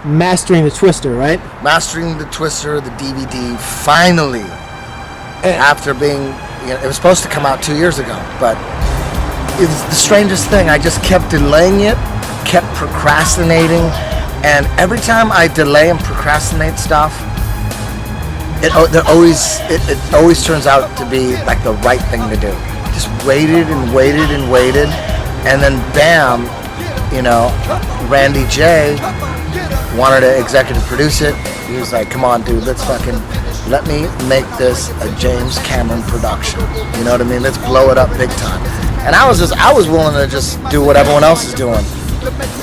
Mastering the Twister, right? Mastering the Twister, the DVD, finally, after being, it was supposed to come out 2 years ago, but it's the strangest thing. I just kept delaying it, kept procrastinating, and every time I delay and procrastinate stuff, it always turns out to be like the right thing to do. Just waited and waited and waited, and then bam, Randy J wanted to executive produce it. He was like, come on, dude, let me make this a James Cameron production. You know what I mean? Let's blow it up big time. And I was willing to just do what everyone else is doing.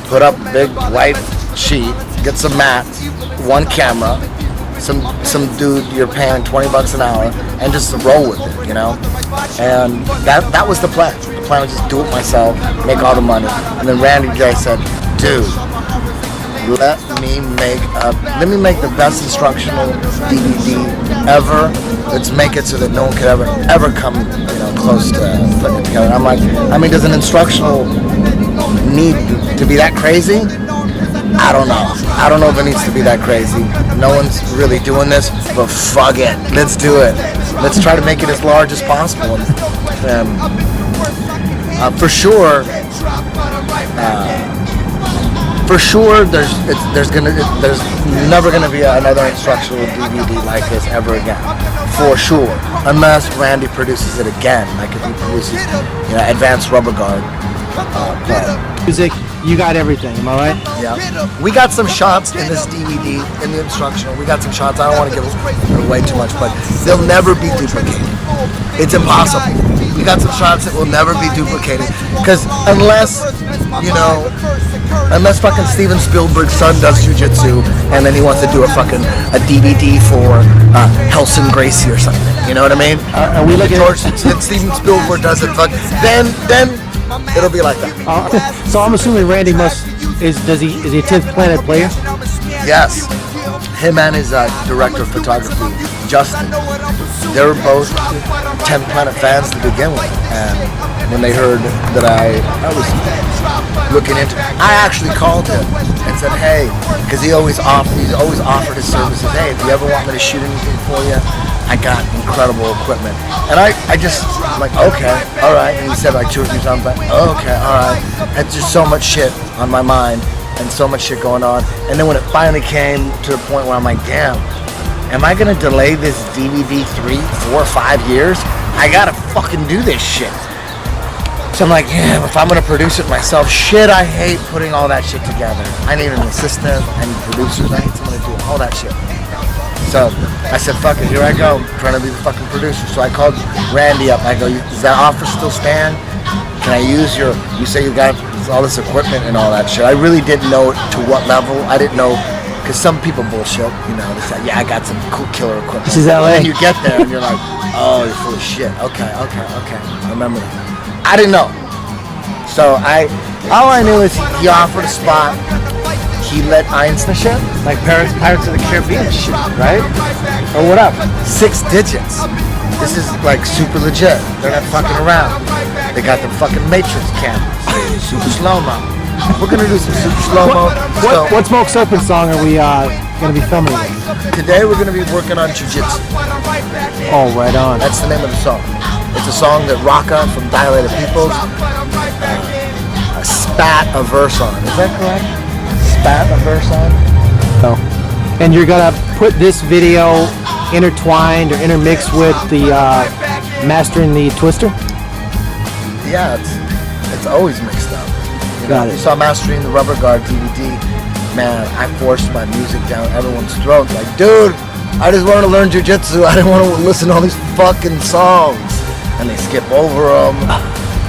Put up a big white sheet, get some mats, one camera, some dude you're paying $20 an hour, and just roll with it, And that was the plan. The plan was just do it myself, make all the money. And then Randy J said, dude, let me make the best instructional DVD ever. Let's make it so that no one could ever come, close to putting it together. And I'm like, does an instructional need to be that crazy? I don't know. I don't know if it needs to be that crazy. No one's really doing this, but fuck it. Let's do it. Let's try to make it as large as possible. For sure, there's never gonna be another instructional DVD like this ever again, for sure, unless Randy produces it again, like if he produces, Advanced Rubber Guard. Music, you got everything, am I right? Yeah. We got some shots in this DVD, in the instructional. We got some shots. I don't want to give away too much, but they'll never be duplicated. It's impossible. We got some shots that will never be duplicated, because unless fucking Steven Spielberg's son does Jiu Jitsu and then he wants to do a DVD for Helson Gracie or something. You know what I mean? Are we looking at Steven Spielberg does it? Then it'll be like that. So I'm assuming Randy is he a 10th Planet player? Yes. Him and his director of photography, Justin, they were both 10th Planet fans to begin with. And when they heard that I was looking into it, I actually called him and said, hey, because he's always offered his services. Hey, if you ever want me to shoot anything for you, I got incredible equipment. And I'm like, okay, all right. And he said like 2 or 3 times, like, okay, all right. It's just so much shit on my mind and so much shit going on. And then when it finally came to the point where I'm like, damn, am I gonna delay this DVD 3, 4, 5 years? I gotta fucking do this shit. So I'm like, yeah, if I'm gonna produce it myself, shit, I hate putting all that shit together. I need an assistant, I need producers, I need someone to do all that shit. So I said, fuck it, here I go, trying to be the fucking producer. So I called Randy up. I go, does that offer still stand? Can I use you say you got all this equipment and all that shit. I really didn't know to what level. I didn't know, because some people bullshit, they say, yeah, I got some cool killer equipment. This is LA. And you get there and you're like, oh, you're full of shit. Okay. I remember that. I didn't know. So all I knew is he offered a spot. He let Einstein shit, like Pirates of the Caribbean shit, right? Or whatever. 6 digits. This is like super legit. They're not fucking around. They got the fucking Matrix cameras. Super slow-mo. We're gonna do some super slow-mo. What Smoke's Open song are we gonna be filming with? Today we're gonna be working on Jiu Jitsu. Oh, right on. That's the name of the song. It's a song that Raka from Dilated Peoples spat a verse on. Is that correct? Spat a verse on? No. And you're gonna put this video intertwined or intermixed with the Mastering the Twister? Yeah, it's always mixed up. Got it. You saw Mastering the Rubber Guard DVD. Man, I forced my music down everyone's throat. Like, dude, I just wanted to learn Jiu Jitsu. I didn't want to listen to all these fucking songs. And they skip over them.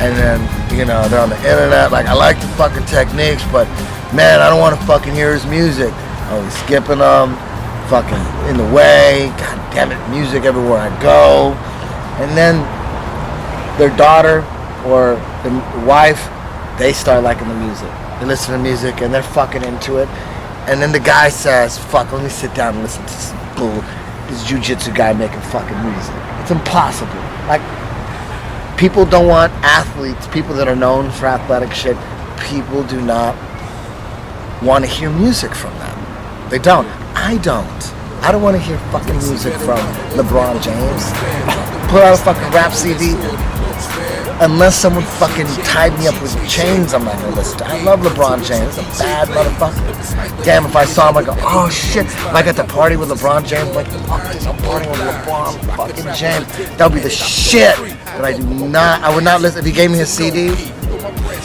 And then, they're on the internet. Like, I like the fucking techniques, but man, I don't want to fucking hear his music. Always skipping them. Fucking in the way. God damn it, music everywhere I go. And then their daughter or the wife, they start liking the music. They listen to music and they're fucking into it. And then the guy says, fuck, let me sit down and listen to this jiu-jitsu guy making fucking music. It's impossible. Like, people don't want athletes, people that are known for athletic shit, people do not want to hear music from them. They don't. I don't want to hear fucking music from LeBron James. Put out a fucking rap CD. Unless someone fucking tied me up with chains, I'm not gonna listen to. I love LeBron James. He's a bad motherfucker. Damn, if I saw him, I go, oh shit. If I got to party with LeBron James, like, fuck this, I'm partying with LeBron fucking James. That would be the shit. But I would not listen. If he gave me a CD,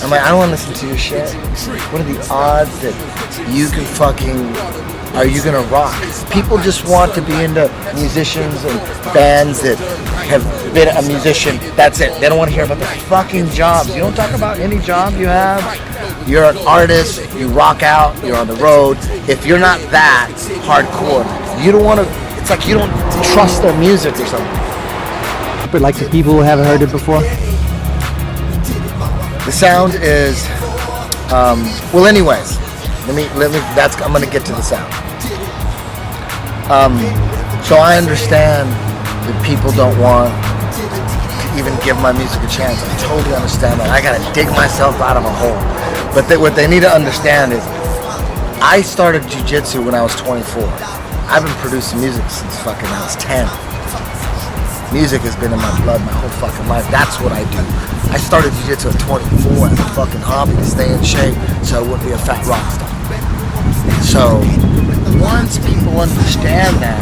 I'm like, I don't want to listen to your shit. What are the odds that you can are you gonna rock? People just want to be into musicians and bands that have been a musician. That's it. They don't want to hear about the fucking jobs. You don't talk about any job you have. You're an artist. You rock out. You're on the road. If you're not that hardcore, you don't want to. It's like you don't trust their music or something. But like the people who haven't heard it before. The sound is. Well, anyways, let me. I'm gonna get to the sound. So I understand that people don't want to even give my music a chance. I totally understand that. I gotta dig myself out of a hole. But what they need to understand is, I started Jiu Jitsu when I was 24. I've been producing music since fucking I was 10. Music has been in my blood my whole fucking life. That's what I do. I started Jiu Jitsu at 24 as a fucking hobby to stay in shape so I wouldn't be a fat rock star. So once people understand that,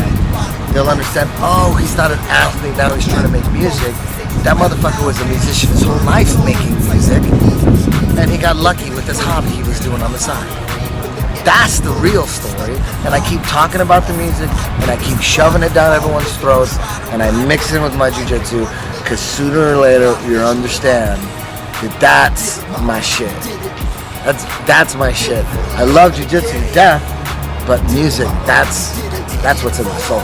they'll understand, oh, he's not an athlete, now he's trying to make music. That motherfucker was a musician his whole life making music, and he got lucky with this hobby he was doing on the side. That's the real story, and I keep talking about the music, and I keep shoving it down everyone's throats, and I mix it in with my jiu-jitsu, because sooner or later you'll understand that that's my shit. That's my shit. I love jiu-jitsu to death, but music, that's what's in my soul.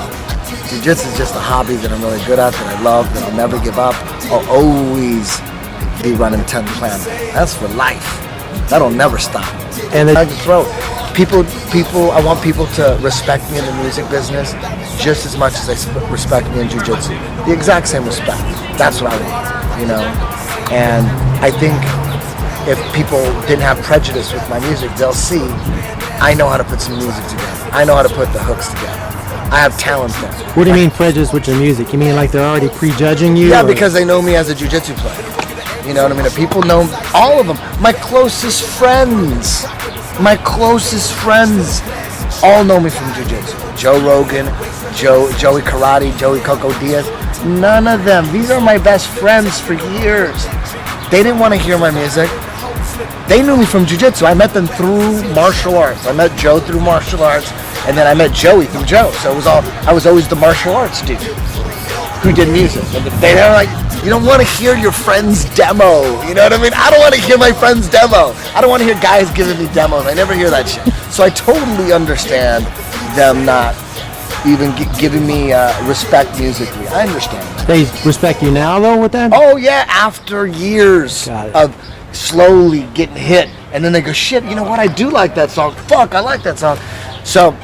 Jiu-jitsu is just a hobby that I'm really good at, that I love, that I'll never give up. I'll always be running 10th Planet. That's for life. That'll never stop. And I just throw people. I want people to respect me in the music business just as much as they respect me in jiu-jitsu. The exact same respect. That's what I want, you know. And I think if people didn't have prejudice with my music, they'll see I know how to put some music together. I know how to put the hooks together. I have talent there. What do you mean prejudice with your music? You mean like they're already prejudging you? Yeah, because they know me as a jiu-jitsu player. You know what I mean? The people know all of them. My closest friends all know me from jiu-jitsu. Joe Rogan, Joey Karate, Joey Coco Diaz. None of them. These are my best friends for years. They didn't want to hear my music. They knew me from jiu-jitsu. I met them through martial arts. I met Joe through martial arts, and then I met Joey through Joe. So I was always the martial arts dude who did music. And they're like, you don't want to hear your friend's demo. You know what I mean? I don't want to hear my friend's demo. I don't want to hear guys giving me demos. I never hear that shit. So I totally understand them not even giving me respect musically. I understand that. They respect you now, though, with that? Oh, yeah, after years of slowly getting hit. And then they go, shit, you know what? I do like that song. Fuck, I like that song. So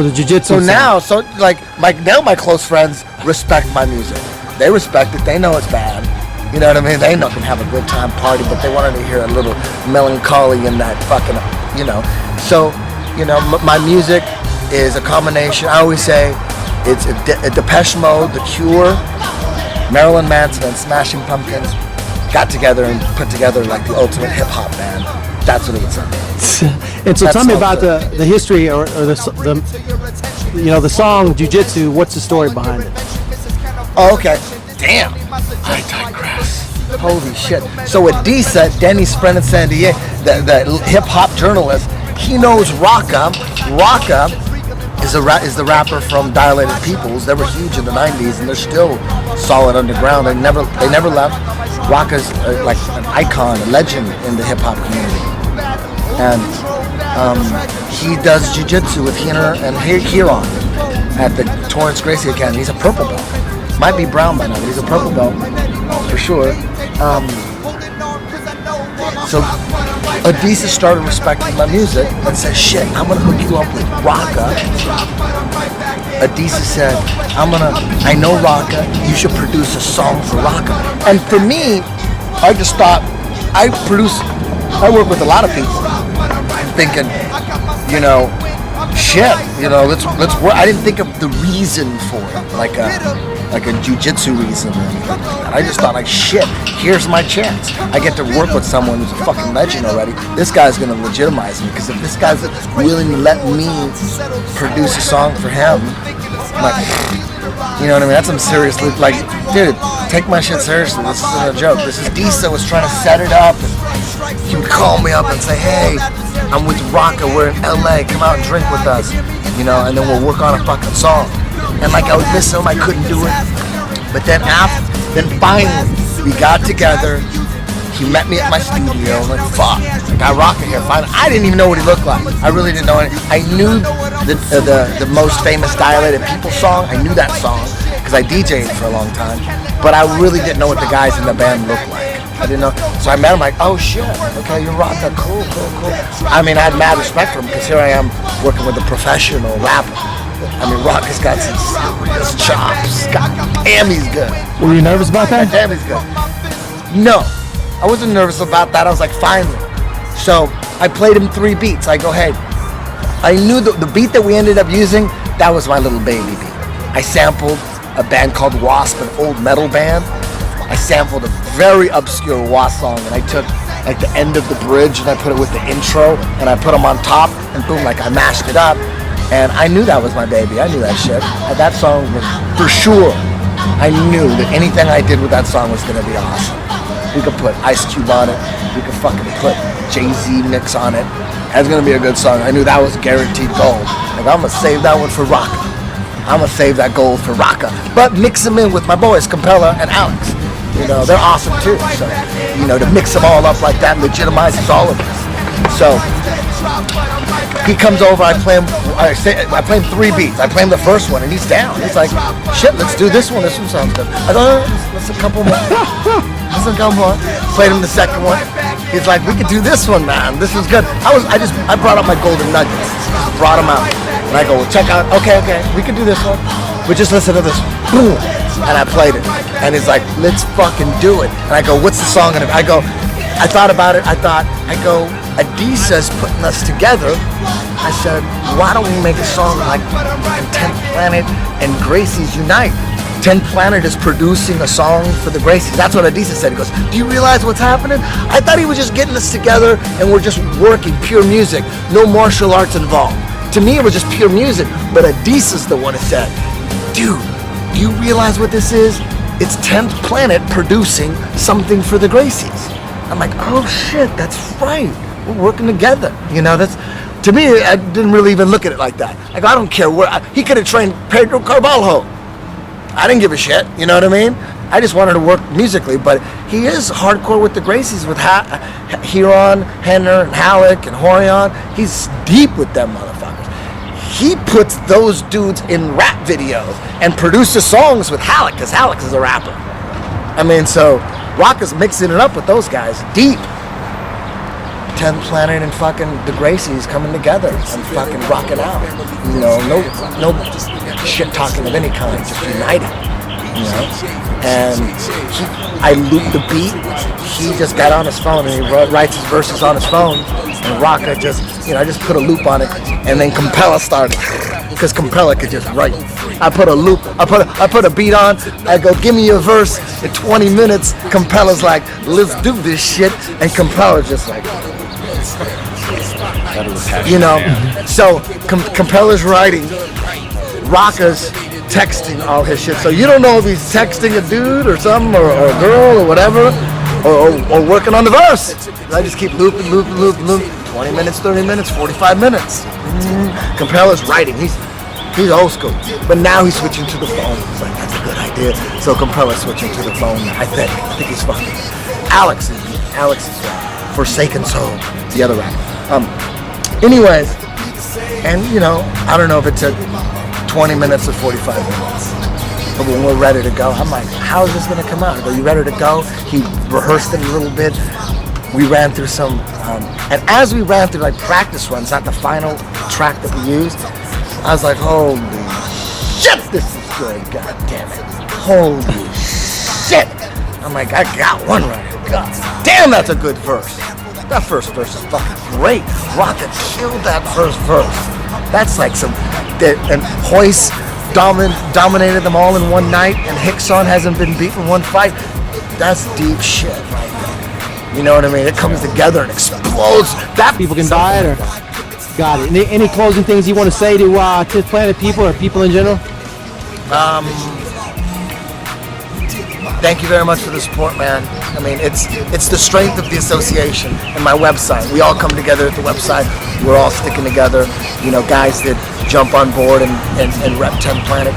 the jiu-jitsu. So now my close friends respect my music. They respect it. They know it's bad. You know what I mean? They know can have a good time party, but they wanted to hear a little melancholy in that fucking, you know. So, you know, my music is a combination. I always say it's a Depeche Mode, The Cure, Marilyn Manson, and Smashing Pumpkins got together and put together like the ultimate hip hop band. That's what it would sound like. And so tell me about the history or the song Jiu Jitsu. What's the story behind it? Oh, okay. Damn. I digress. Holy shit. So with Disa, Denny Spren in San Diego, the hip hop journalist, he knows Rocka. Rocka is the rapper from Dilated Peoples. They were huge in the 90s, and they're still solid underground. They never left. Rocka's like an icon, a legend in the hip hop community. And he does jiu-jitsu with Hina and Huron at the Torrance Gracie Academy. He's a purple belt. Might be brown by now, but he's a purple belt for sure. So Adisa started respecting my music and said, shit, I'm gonna hook you up with Rocka. Adisa said, I know Rocka, you should produce a song for Rocka. And for me, I just thought, I work with a lot of people. I'm thinking, you know, shit, you know, let's work. I didn't think of the reason for it, like a jiu-jitsu reason or anything like that. I just thought, like, shit, here's my chance. I get to work with someone who's a fucking legend already. This guy's gonna legitimize me, because if this guy's willing to let me produce a song for him, I'm like, you know what I mean? That's some serious, like, dude, take my shit seriously. This isn't a joke. This is Disa was trying to set it up, and he would call me up and say, hey, I'm with Rocka, we're in LA, come out and drink with us, you know, and then we'll work on a fucking song. And like, I would miss him, I couldn't do it. But then finally, we got together. He met me at my studio. I'm like, fuck, I got Rocka here. Finally, I didn't even know what he looked like. I really didn't know it. I knew the most famous Dilated People song. I knew that song because I DJ'd for a long time. But I really didn't know what the guys in the band looked like. I didn't know. So I met him like, oh shit, okay, you're Rocka, cool. I mean, I had mad respect for him because here I am working with a professional rapper. I mean, Rocka's got some serious chops. God damn, he's good. Were you nervous about that? God damn, he's good. No, I wasn't nervous about that. I was like, finally. So I played him 3 beats. I go, hey, I knew the beat that we ended up using, that was my little baby beat. I sampled a band called Wasp, an old metal band. I sampled a very obscure Wasp song, and I took like the end of the bridge and I put it with the intro, and I put them on top, and boom, like I mashed it up. And I knew that was my baby. I knew that shit. And that song was, for sure, I knew that anything I did with that song was gonna be awesome. We could put Ice Cube on it. We could fucking put Jay-Z mix on it. That's gonna be a good song. I knew that was guaranteed gold. Like, I'm gonna save that one for Rocka. I'm gonna save that gold for Rocka. But mix them in with my boys, Capella and Alex. You know, they're awesome too. So, you know, to mix them all up like that legitimizes all of us. So, he comes over, I play him 3 beats. I play him the first one and he's down. He's like, shit, let's do this one. This one sounds good. I go, let's a couple more. Played him the second one. He's like, we could do this one, man. This is good. I brought up my golden nuggets. Brought them out. And I go, well, check out, okay, we can do this one. But just listen to this one. Boom. And I played it. And he's like, let's fucking do it. And I go, what's the song? And I go, I thought about it. I go, Adisa's putting us together. I said, why don't we make a song like 10th Planet and Gracie's Unite? 10th Planet is producing a song for the Gracies. That's what Adisa said. He goes, do you realize what's happening? I thought he was just getting us together and we're just working pure music. No martial arts involved. To me, it was just pure music. But Adisa's the one that said, dude, do you realize what this is? It's 10th Planet producing something for the Gracies. I'm like, oh shit, that's right. We're working together. You know, that's, to me, I didn't really even look at it like that. Like, I don't care where, he could have trained Pedro Carvalho. I didn't give a shit, you know what I mean? I just wanted to work musically, but he is hardcore with the Gracies, with Huron, Henner, and Halleck, and Horion. He's deep with them motherfuckers. He puts those dudes in rap videos and produces songs with Halleck, because Halleck is a rapper. I mean, so Rocka's mixing it up with those guys, deep. 10th Planet and fucking the Gracies coming together and fucking rocking out. You know, no shit talking of any kind, just united. You know, and I looped the beat. He just got on his phone and he writes his verses on his phone. And Rocka just, you know, I just put a loop on it, and then Compella started, because Compella could just write. I put a loop, I put a beat on. I go, give me a verse in 20 minutes. Compella's like, let's do this shit, and Compella's just like. You know, so Compella's writing, Rocka's texting all his shit. So you don't know if he's texting a dude or something, or a girl or whatever, or working on the verse. I just keep looping. 20 minutes, 30 minutes, 45 minutes. Compella's writing. He's old school, but now he's switching to the phone. He's like, that's a good idea. So Compella's switching to the phone. I think he's fucking. Alex is Forsaken Soul, the other rapper. Anyways, and you know, I don't know if it took 20 minutes or 45 minutes, but when we're ready to go, I'm like, how is this gonna come out? I go, you ready to go? He rehearsed it a little bit. We ran through some, and as we ran through like practice runs, not the final track that we used, I was like, holy shit, this is good, god damn it. Holy shit. I'm like, I got one right. God damn, that's a good verse. That first verse is fucking great. Rocket killed that first verse. That's like some... And Hoist dominated them all in one night, and Hickson hasn't been beaten in one fight. That's deep shit right there. You know what I mean? It comes together and explodes. That People can buy it, or got it. Any closing things you want to say to Fifth Planet people or people in general? Thank you very much for the support, man. I mean, it's the strength of the association and my website. We all come together at the website. We're all sticking together. You know, guys that jump on board and rep 10 Planet.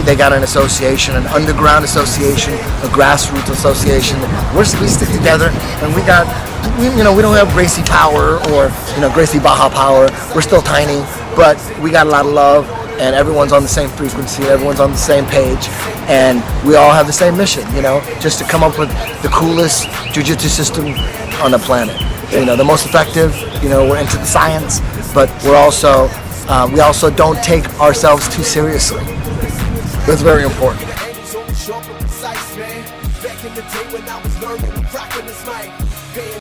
They got an association, an underground association, a grassroots association. We stick together, and we don't have Gracie Power or Gracie Baja Power. We're still tiny, but we got a lot of love. And everyone's on the same frequency, everyone's on the same page, and we all have the same mission, just to come up with the coolest jiu-jitsu system on the planet. The most effective, we're into the science, but we also don't take ourselves too seriously. That's very important.